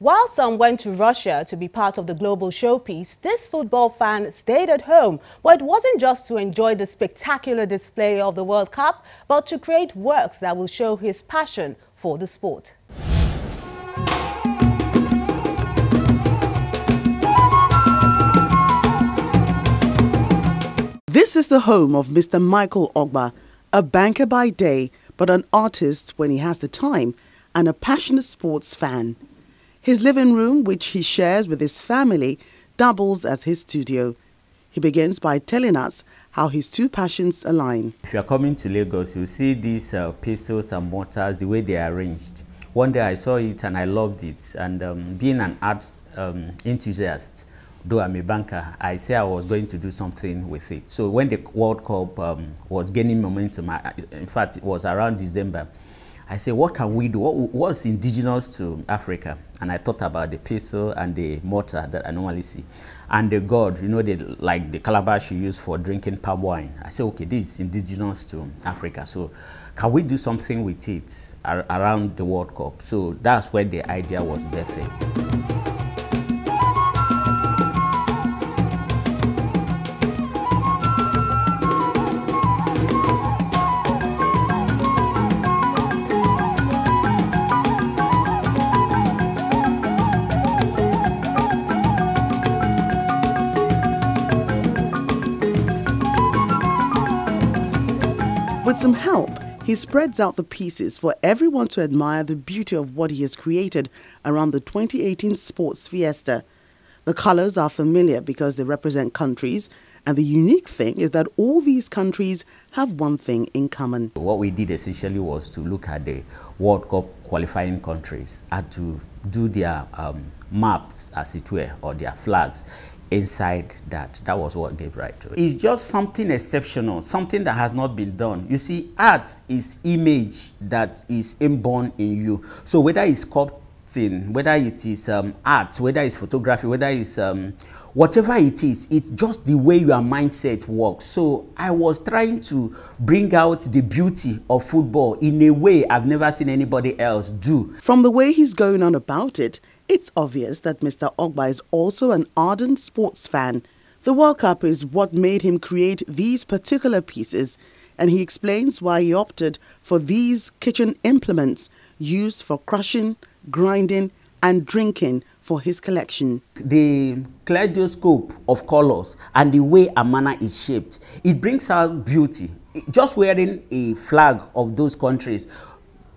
While some went to Russia to be part of the global showpiece, this football fan stayed at home. But it wasn't just to enjoy the spectacular display of the World Cup, but to create works that will show his passion for the sport. This is the home of Mr. Michael Ogbaa, a banker by day, but an artist when he has the time, and a passionate sports fan. His living room, which he shares with his family, doubles as his studio. He begins by telling us how his two passions align. If you are coming to Lagos, you'll see these pastels and mortars, the way they are arranged. One day I saw it and I loved it. And being an art enthusiast, though I'm a banker, I said I was going to do something with it. So when the World Cup was gaining momentum, in fact, it was around December, I said, what can we do? What's indigenous to Africa? And I thought about the pestle and the mortar that I normally see. And the gourd, you know, like the calabash you use for drinking palm wine. I said, okay, this is indigenous to Africa. So can we do something with it around the World Cup? So that's where the idea was birthed. With some help, he spreads out the pieces for everyone to admire the beauty of what he has created around the 2018 Sports Fiesta. The colors are familiar because they represent countries, and the unique thing is that all these countries have one thing in common. What we did essentially was to look at the World Cup qualifying countries and to do their maps, as it were, or their flags inside that. That was what gave right to it. It's just something exceptional, something that has not been done. You see, art is image that is inborn in you. So whether it's sculpting, whether it is art, whether it's photography, whether it's whatever it is, it's just the way your mindset works. So I was trying to bring out the beauty of football in a way I've never seen anybody else do. From the way he's going on about it, it's obvious that Mr. Ogbaa is also an ardent sports fan. The World Cup is what made him create these particular pieces, and he explains why he opted for these kitchen implements used for crushing, grinding, and drinking for his collection. The kaleidoscope of colors and the way a manner is shaped, it brings out beauty. Just wearing a flag of those countries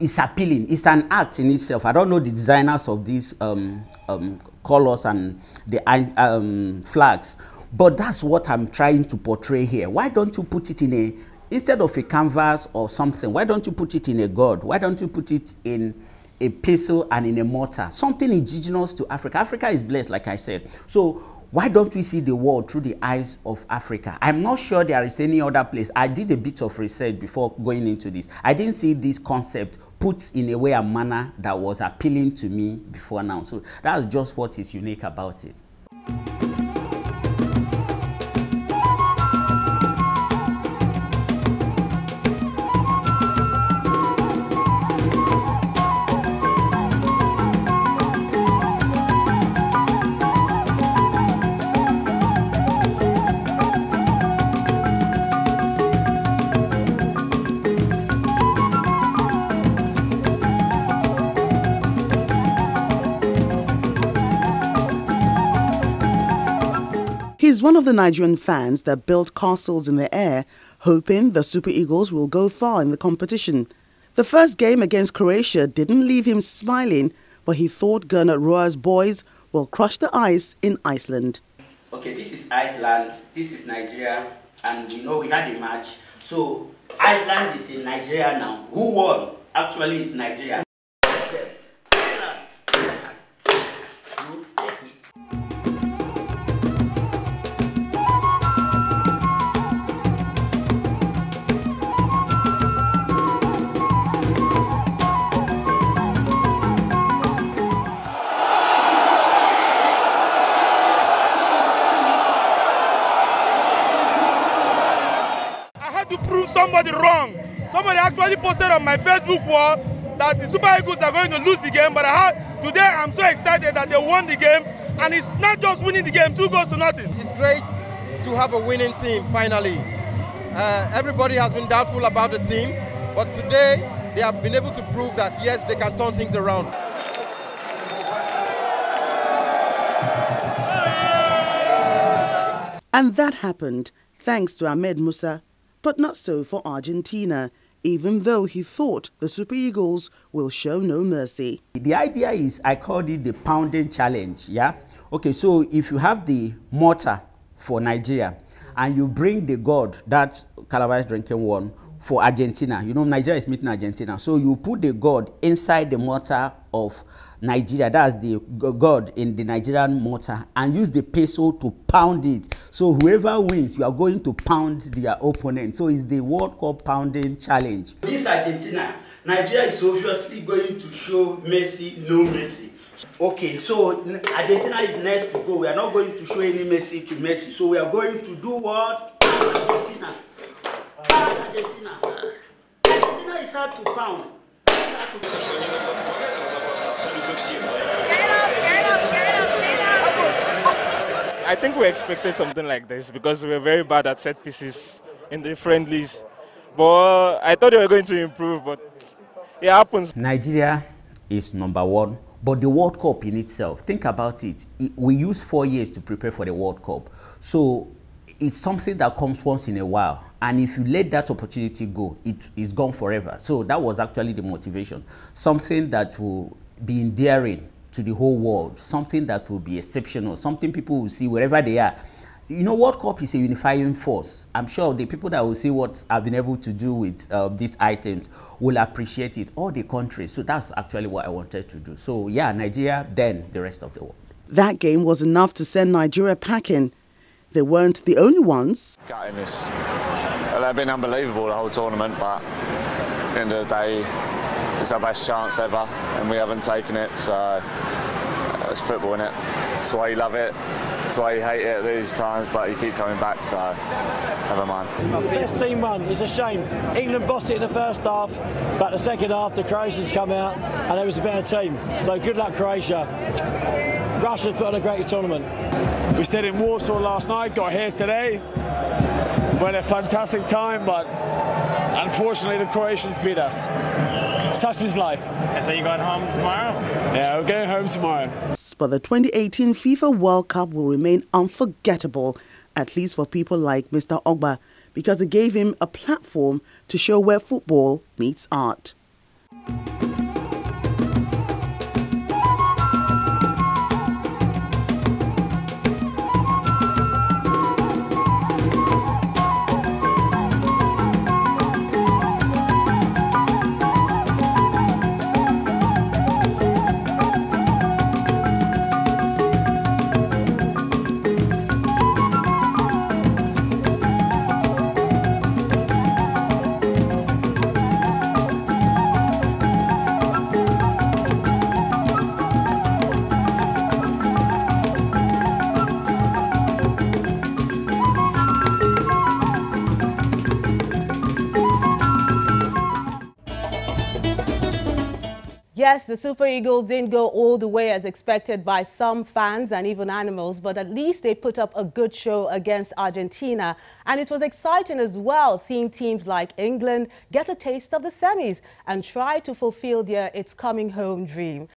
is appealing. It's an act in itself. I don't know the designers of these colors and the flags, but that's what I'm trying to portray here. Why don't you put it in a, instead of a canvas or something, why don't you put it in a gourd? Why don't you put it in a pestle and in a mortar? Something indigenous to Africa. Africa is blessed, like I said. So why don't we see the world through the eyes of Africa? I'm not sure there is any other place. I did a bit of research before going into this. I didn't see this concept put in a way and manner that was appealing to me before now. So that's just what is unique about it. He's one of the Nigerian fans that built castles in the air, hoping the Super Eagles will go far in the competition. The first game against Croatia didn't leave him smiling, but he thought Gernot Rohr's boys will crush the ice in Iceland. Okay, this is Iceland, this is Nigeria, and we know we had a match. So Iceland is in Nigeria now. Who won? Actually, it's Nigeria. To prove somebody wrong. Somebody actually posted on my Facebook wall that the Super Eagles are going to lose the game, but I Today, I'm so excited that they won the game, and it's not just winning the game, 2 goals to nothing. It's great to have a winning team, finally. Everybody has been doubtful about the team, but today they have been able to prove that, yes, they can turn things around. And that happened thanks to Ahmed Musa, but not so for Argentina, even though he thought the Super Eagles will show no mercy. The idea is, I called it the pounding challenge, yeah? Okay, so if you have the mortar for Nigeria and you bring the gourd, that Calabash drinking one, for Argentina, you know Nigeria is meeting Argentina, so you put the gourd inside the mortar of Nigeria, that's the gourd in the Nigerian mortar, and use the peso to pound it. So whoever wins, you are going to pound their opponent. So it's the World Cup pounding challenge. This Argentina, Nigeria is obviously going to show mercy, no mercy. Okay, so Argentina is next to go. We are not going to show any mercy to Messi. So we are going to do what? Argentina. Argentina. Argentina is hard to pound. I think we expected something like this because we were very bad at set pieces in the friendlies. But I thought they were going to improve, but it happens. Nigeria is #1, but the World Cup in itself, think about it. We used 4 years to prepare for the World Cup. So it's something that comes once in a while. And if you let that opportunity go, it is gone forever. So that was actually the motivation. Something that will be endearing to the whole world, something that will be exceptional, something people will see wherever they are. You know, World Cup is a unifying force. I'm sure the people that will see what I've been able to do with these items will appreciate it, all the countries. So that's actually what I wanted to do. So yeah, Nigeria, then the rest of the world. That game was enough to send Nigeria packing. They weren't the only ones. Gutting this. Well, they've been unbelievable the whole tournament, but at the end of the day, it's our best chance ever, and we haven't taken it, so it's football, innit? That's why you love it, that's why you hate it at these times, but you keep coming back, so never mind. Best team won, it's a shame. England bossed it in the first half, but the second half, the Croatians come out, and it was a better team. So good luck, Croatia. Russia's put on a great tournament. We stayed in Warsaw last night, got here today. We had a fantastic time, but unfortunately the Croatians beat us. Such is life. And so you're going home tomorrow? Yeah, we're going home tomorrow. But the 2018 FIFA World Cup will remain unforgettable, at least for people like Mr. Ogbaa, because it gave him a platform to show where football meets art. Yes, the Super Eagles didn't go all the way as expected by some fans and even animals, but at least they put up a good show against Argentina. And it was exciting as well seeing teams like England get a taste of the semis and try to fulfill their "it's coming home" dream.